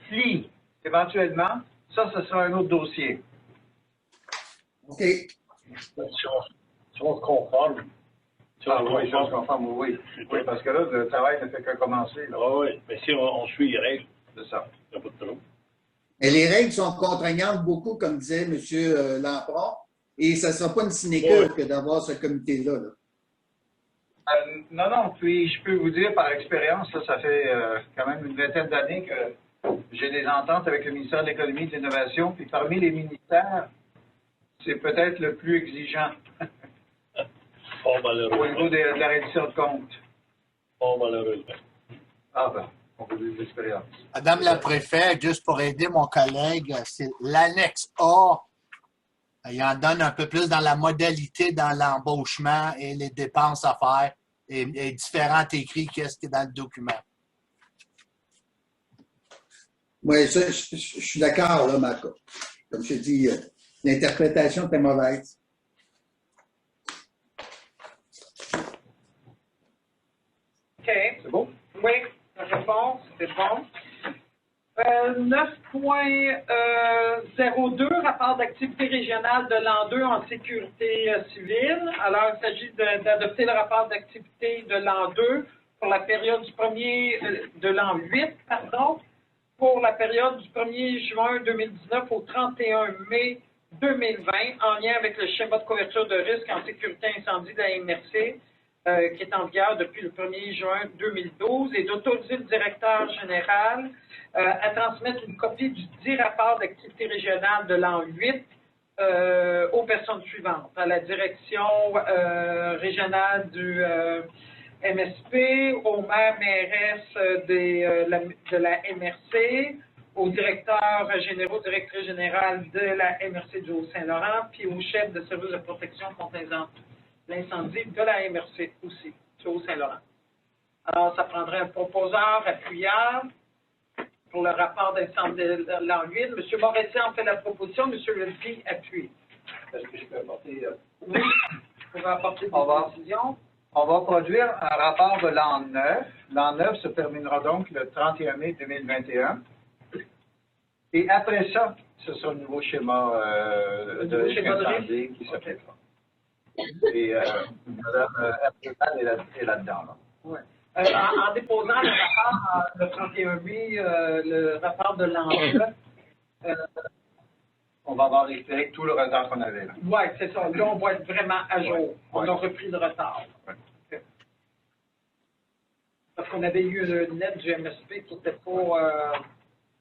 FLI, éventuellement, ça, ce sera un autre dossier. OK. Si on se conforme. Oui, je pense conforme, oui. Oui, parce que là, le travail ne fait que commencer. Là. Ah oui, mais si on suit les règles, c'est ça. Il n'y a pas de trouble. Et les règles sont contraignantes beaucoup, comme disait M. Lampron, et ça ne sera pas une sinécure que d'avoir ce comité-là. Là. Non, puis je peux vous dire par expérience, ça fait quand même une vingtaine d'années que j'ai des ententes avec le ministère de l'Économie et de l'Innovation, puis parmi les ministères, c'est peut-être le plus exigeant. Fort malheureux. Au niveau de la reddition de compte. Fort malheureusement. Ah ben, on peut dire l'expérience. Madame la préfète, juste pour aider mon collègue, c'est l'annexe A. Il en donne un peu plus dans la modalité dans l'embauchement et les dépenses à faire et différents écrits qu'est-ce qui est dans le document. Oui, ça, je suis d'accord, là, Marco. Comme je dis, l'interprétation était mauvaise. OK. C'est bon? Oui, la réponse, c'est bon. 9.02, rapport d'activité régionale de l'an 2 en sécurité civile. Alors, il s'agit d'adopter le rapport d'activité de l'an 2 pour la période du 1er, de l'an 8, pardon, pour la période du 1er juin 2019 au 31 mai 2020, en lien avec le schéma de couverture de risque en sécurité incendie de la MRC, qui est en vigueur depuis le 1er juin 2012, et d'autoriser le directeur général à transmettre une copie du dit rapport d'activité régionale de l'an 8 aux personnes suivantes, à la direction régionale du MSP, aux maires-mairesses de la MRC, aux directeurs généraux, directrices générales de la MRC du Haut-Saint-Laurent, puis aux chefs de service de protection contre l'incendie de la MRC aussi, du Haut-Saint-Laurent. Alors, ça prendrait un proposeur appuyable pour le rapport d'incendie de l'an 8. M. Moretti en fait la proposition, M. Leppi appuie. Est-ce que je peux apporter... Oui, vous pouvez apporter des précisions. On va produire un rapport de l'an 9. L'an 9 se terminera donc le 31 mai 2021. Et après ça, ce sera le nouveau schéma de risque qui s'appliquera. Et Mme Herpétal est là-dedans. Là. Ouais. En déposant le rapport le 31 mai, le rapport de l'an 9, on va avoir récupéré tout le retard qu'on avait là. Oui, c'est ça. Là, on va être vraiment à jour. Ouais. On a repris le retard. Ouais. Okay. Parce qu'on avait eu une lettre du MSP qui n'était pas...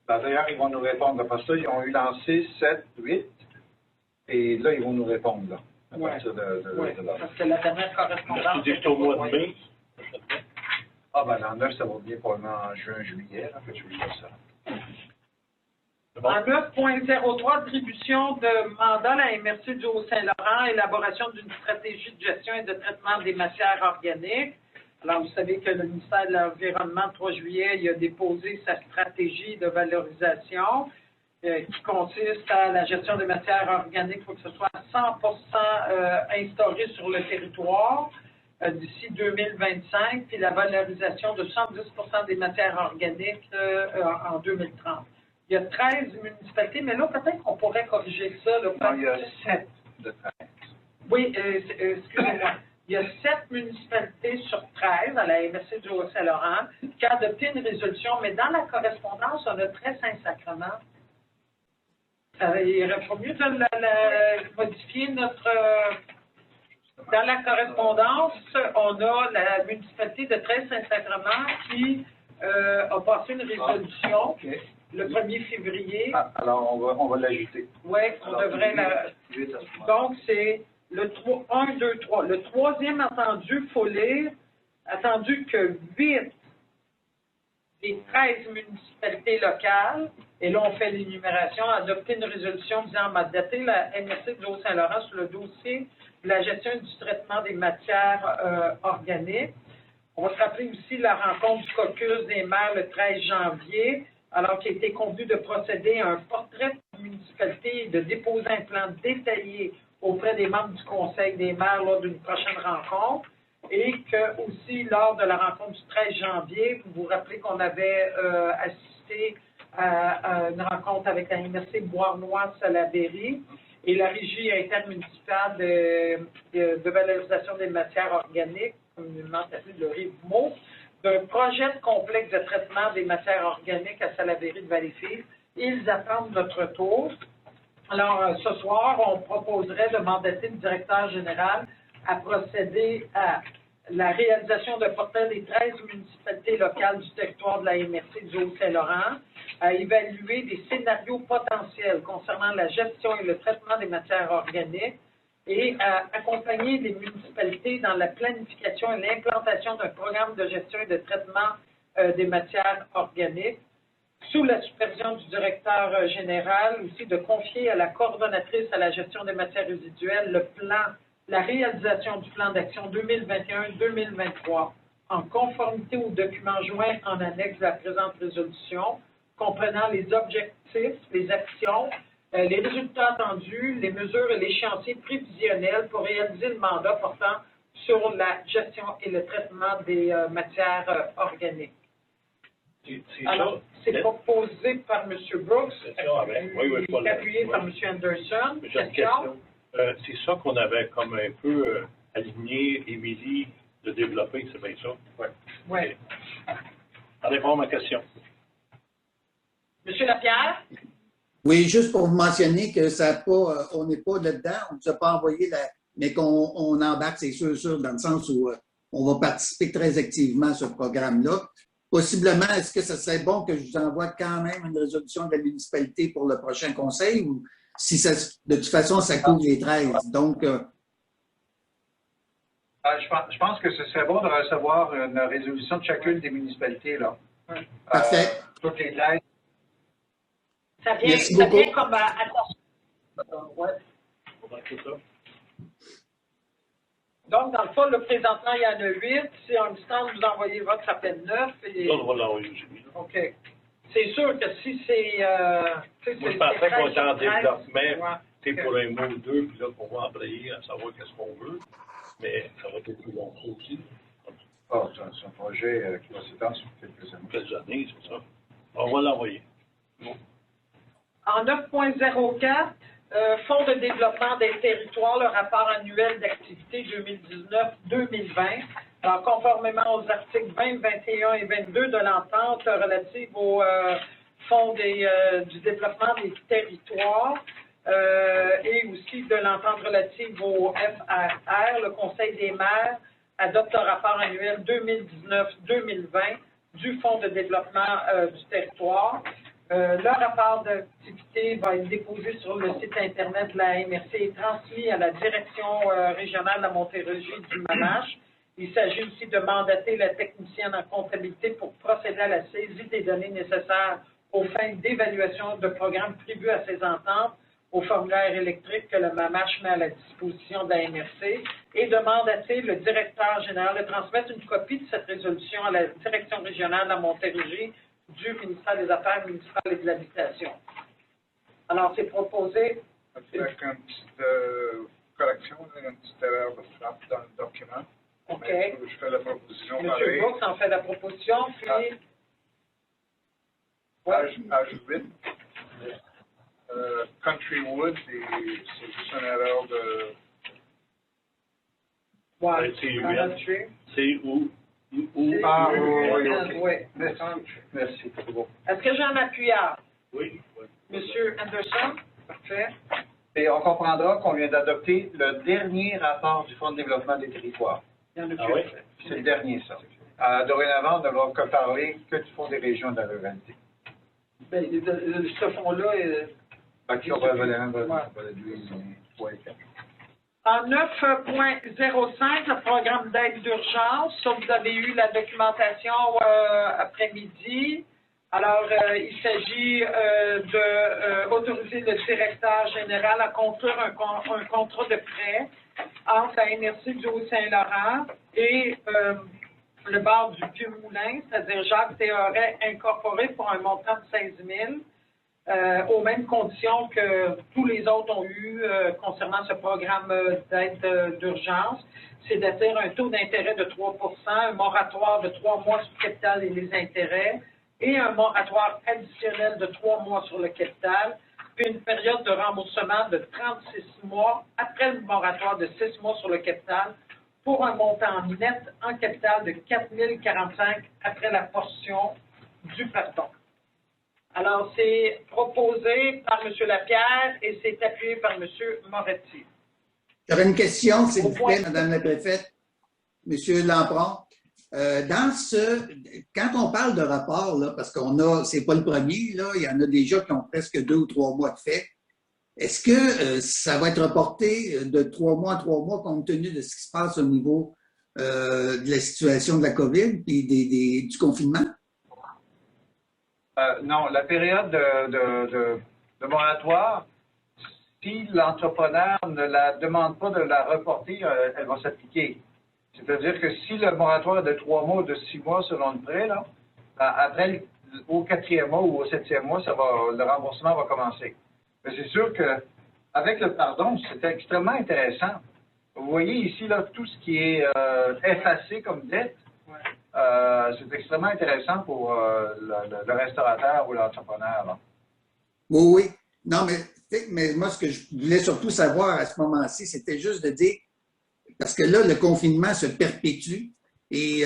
D'ailleurs, ils vont nous répondre. Parce que ils ont eu l'an 6, 7, 8. Et là, ils vont nous répondre. Là, à partir de là. Parce que la dernière correspondance... Tu dis que c'est au mois de mai? Ah, ben l'an 9, ça va bien probablement en juin, juillet. En fait, je vais dire ça. En 9.03, attribution de mandat à la MRC du Haut-Saint-Laurent, élaboration d'une stratégie de gestion et de traitement des matières organiques. Alors, vous savez que le ministère de l'Environnement, le 3 juillet, il a déposé sa stratégie de valorisation qui consiste à la gestion des matières organiques. Il faut que ce soit à 100% instauré sur le territoire d'ici 2025, puis la valorisation de 110% des matières organiques en 2030. Il y a 13 municipalités, mais là, peut-être qu'on pourrait corriger ça. Là, non, il y a 7 de 13. Oui, excusez-moi. il y a 7 municipalités sur 13 à la MRC du Haut-Saint-Laurent qui ont adopté une résolution, mais dans la correspondance, on a très Saint-Sacrement. Il aurait pas mieux de modifier notre... dans la correspondance, on a la municipalité de Saint-Sacrement qui a passé une résolution le 1er février. Ah, alors, on va l'ajouter. Oui, on devrait la... Donc, c'est le 1, 2, 3. Le troisième attendu, il faut lire, attendu que 8 des 13 municipalités locales, et là on fait l'énumération, a adopté une résolution visant à mandater la MRC du Haut-Saint-Laurent sur le dossier de la gestion et du traitement des matières organiques. On va se rappeler aussi la rencontre du caucus des maires le 13 janvier, alors qu'il a été convenu de procéder à un portrait de municipalité et de déposer un plan détaillé auprès des membres du Conseil des maires lors d'une prochaine rencontre. Et que aussi, lors de la rencontre du 13 janvier, vous vous rappelez qu'on avait assisté à une rencontre avec la MRC Beauharnois-Salaberry et la Régie intermunicipale de valorisation des matières organiques, communément appelée le RIVMO, d'un projet de complexe de traitement des matières organiques à Salaberry de Valleyfield. Ils attendent notre retour. Alors, ce soir, on proposerait de mandater le directeur général à procéder à la réalisation d'un portrait des 13 municipalités locales du territoire de la MRC du Haut-Saint-Laurent, à évaluer des scénarios potentiels concernant la gestion et le traitement des matières organiques et à accompagner les municipalités dans la planification et l'implantation d'un programme de gestion et de traitement des matières organiques, sous la supervision du directeur général, aussi de confier à la coordonnatrice à la gestion des matières résiduelles le plan, la réalisation du plan d'action 2021-2023 en conformité aux documents joints en annexe de la présente résolution, comprenant les objectifs, les actions, les résultats attendus, les mesures et l'échéancier prévisionnel pour réaliser le mandat portant sur la gestion et le traitement des matières organiques. Alors, c'est proposé par M. Brooks, appuyé par M. Anderson. Question? C'est ça qu'on avait comme un peu aligné, Émilie, de développer, c'est bien ça? Oui. Oui. Ça répond à ma question. M. Lapierre? Oui, juste pour vous mentionner que ça pas, on n'est pas là-dedans, on ne nous a pas envoyé, mais qu'on embarque, c'est sûr, dans le sens où on va participer très activement à ce programme-là. Possiblement, est-ce que ce serait bon que je vous envoie quand même une résolution de la municipalité pour le prochain conseil ou si ça, de toute façon, ça couvre les 13? Donc, je pense que ce serait bon de recevoir une résolution de chacune des municipalités, là. Parfait. Toutes les 13. Ça vient comme ouais. Donc, dans le fond, le présentement, il y en a 8. Si en distance, vous envoyez votre, ça fait 9. Et... Ça, on va l'envoyer aujourd'hui. OK. C'est sûr que si c'est... moi, je pensais qu'on était en développement, pour un mot ou deux, puis là, qu'on va embrayer à savoir qu'est-ce qu'on veut. Mais ça va être plus long aussi. C'est un projet qui va s'étendre sur quelques années. Quelques années, c'est ça. On va l'envoyer. Bon. En 9.04, Fonds de développement des territoires, le rapport annuel d'activité 2019-2020. Alors, conformément aux articles 20, 21 et 22 de l'entente relative au Fonds du développement des territoires et aussi de l'entente relative au FRR, le Conseil des maires adopte un rapport annuel 2019-2020 du Fonds de développement du territoire. Le rapport d'activité va être déposé sur le site Internet de la MRC et transmis à la direction régionale de la Montérégie du Manache. Il s'agit aussi de mandater la technicienne en comptabilité pour procéder à la saisie des données nécessaires aux fins d'évaluation de programmes prévus à ces ententes au formulaire électrique que le MAMACH met à la disposition de la MRC et de mandater le directeur général de transmettre une copie de cette résolution à la direction régionale de la Montérégie du ministère des Affaires municipales et de l'Habitation. Alors, c'est proposé... Avec une petite correction, une petite erreur de frappe dans le document. OK. Je fais la proposition. M. Brooks en fait la proposition, puis... Page 8. Country Wood, c'est juste une erreur Ouais, C'est dans notre suite. C'est où? Ah, Oui. Merci. C'est bon. Est-ce que j'ai un appuyard? Oui. Monsieur Anderson? Parfait. Et on comprendra qu'on vient d'adopter le dernier rapport du Fonds de développement des territoires. Il y en a Ah plus. oui? C'est le dernier, ça. Dorénavant, on ne va que parler que du Fonds des régions de la ruralité. Ben, ce fonds-là Qui on va le En 9.05, le programme d'aide d'urgence, ça, vous avez eu la documentation après-midi. Alors, il s'agit d'autoriser le directeur général à conclure un contrat de prêt entre la NRC du Haut-Saint-Laurent et le bar du Vieux-Moulin, c'est-à-dire Jacques Théoret incorporé pour un montant de 16 000. Aux mêmes conditions que tous les autres ont eu concernant ce programme d'aide d'urgence, c'est-à-dire un taux d'intérêt de 3 un moratoire de 3 mois sur le capital et les intérêts, et un moratoire additionnel de 3 mois sur le capital, puis une période de remboursement de 36 mois après le moratoire de 6 mois sur le capital, pour un montant net en capital de 4 045 après la portion du pardon. Alors, c'est proposé par M. Lapierre et c'est appuyé par M. Moretti. J'aurais une question, s'il vous plaît, Madame la préfète, M. Lampron. Quand on parle de rapport, là, parce c'est pas le premier, là, il y en a déjà qui ont presque 2 ou 3 mois de fait. Est-ce que ça va être reporté de 3 mois à 3 mois compte tenu de ce qui se passe au niveau de la situation de la COVID et du confinement? Non, la période de moratoire, si l'entrepreneur ne la demande pas de la reporter, elle va s'appliquer. C'est-à-dire que si le moratoire est de 3 mois ou de 6 mois selon le prêt, là, après, au 4e mois ou au 7e mois, le remboursement va commencer. Mais c'est sûr qu'avec le pardon, c'était extrêmement intéressant. Vous voyez ici là, tout ce qui est effacé comme dette. C'est extrêmement intéressant pour le restaurateur ou l'entrepreneur. Là. Oui, oui. Non, mais moi, ce que je voulais surtout savoir à ce moment-ci, c'était juste de dire, parce que là, le confinement se perpétue et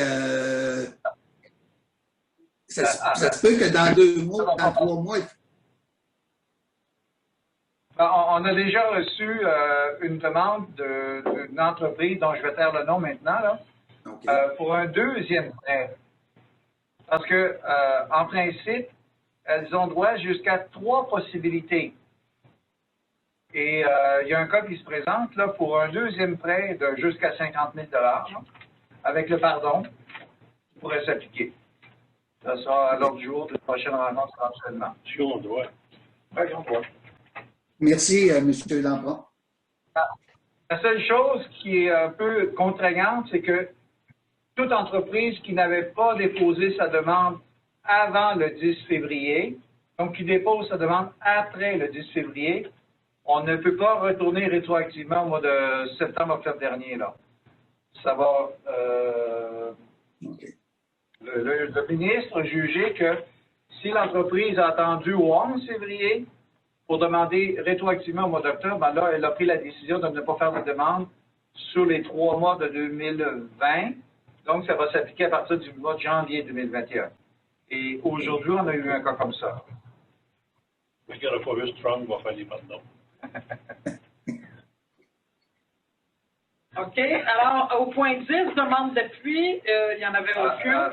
ça se peut que dans 2 mois, dans 3 mois... On a déjà reçu une demande d'une entreprise dont je vais taire le nom maintenant, là. Okay. Pour un 2e prêt. Parce que, en principe, elles ont droit jusqu'à 3 possibilités. Et il y a un cas qui se présente là, pour un 2e prêt de jusqu'à 50 000 $, avec le pardon, qui pourrait s'appliquer. Ça sera à l'ordre du jour de la prochaine rencontre éventuellement. Si on doit. Oui, on doit. Merci, M. Lampron. La seule chose qui est un peu contraignante, c'est que toute entreprise qui n'avait pas déposé sa demande avant le 10 février, donc qui dépose sa demande après le 10 février, on ne peut pas retourner rétroactivement au mois de septembre-octobre dernier. Là. Ça va... le ministre a jugé que si l'entreprise a attendu au 11 février pour demander rétroactivement au mois d'octobre, ben là, elle a pris la décision de ne pas faire de demande sur les 3 mois de 2020. Donc, ça va s'appliquer à partir du mois de janvier 2021. Et aujourd'hui, on a eu un cas comme ça. Mais qu'il n'y aura pas juste Trump va faire des pardons. OK. Alors, au point 10, demande d'appui, il n'y en avait aucune.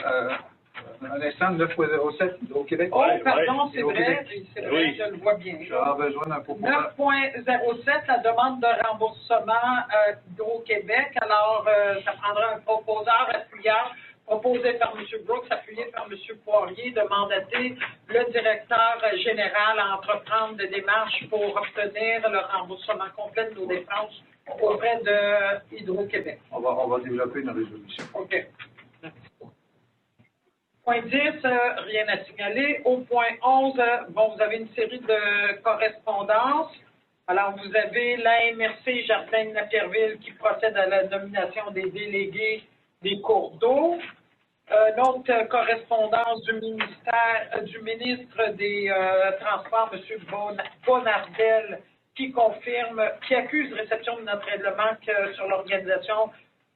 Un instant, 9.07 au Québec. Oh, pardon, c'est vrai, je le vois bien. J'ai besoin d'un pot. 9.07, la demande de remboursement d'Hydro-Québec. Alors, ça prendra un proposeur appuyeur proposé par M. Brooks, appuyé par M. Poirier, de mandater le directeur général à entreprendre des démarches pour obtenir le remboursement complet de nos dépenses auprès de Hydro-Québec. On va développer une résolution. OK. Point 10, rien à signaler. Au point 11, vous avez une série de correspondances. Alors, vous avez la MRC Jardin de Napierville qui procède à la nomination des délégués des cours d'eau. Notre correspondance du ministre des Transports, M. Bonardel, qui confirme, qui accuse réception de notre règlement sur l'organisation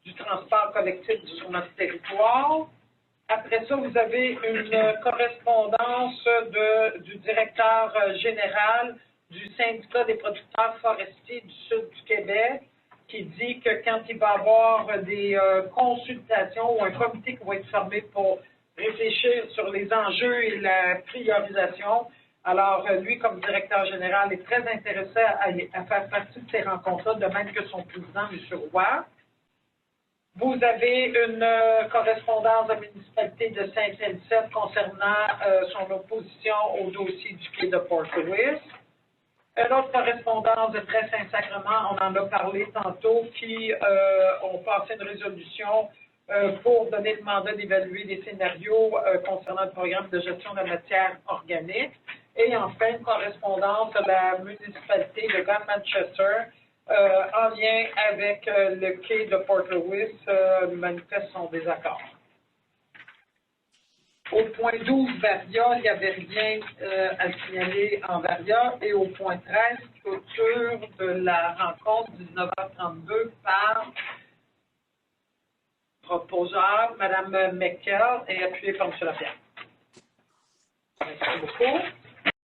du transport collectif sur notre territoire. Après ça, vous avez une correspondance du directeur général du syndicat des producteurs forestiers du Sud du Québec qui dit que quand il va y avoir des consultations ou un comité qui va être formé pour réfléchir sur les enjeux et la priorisation, alors lui, comme directeur général, est très intéressé à faire partie de ces rencontres-là, de même que son président, M. Roy. Vous avez une correspondance de la municipalité de Saint-Elisabeth concernant son opposition au dossier du quai de Port-Louis. Une autre correspondance de Très-Saint-Sacrement, on en a parlé tantôt, qui ont passé une résolution pour donner le mandat d'évaluer des scénarios concernant le programme de gestion de la matière organique. Et enfin, une correspondance de la municipalité de Manchester en lien avec le quai de Port-Louis manifeste son désaccord. Au point 12, Varia, il n'y avait rien à signaler en Varia. Et au point 13, clôture de la rencontre 19h32 par proposeur, Mme Meckel, et appuyée par M. Lapierre. Merci beaucoup.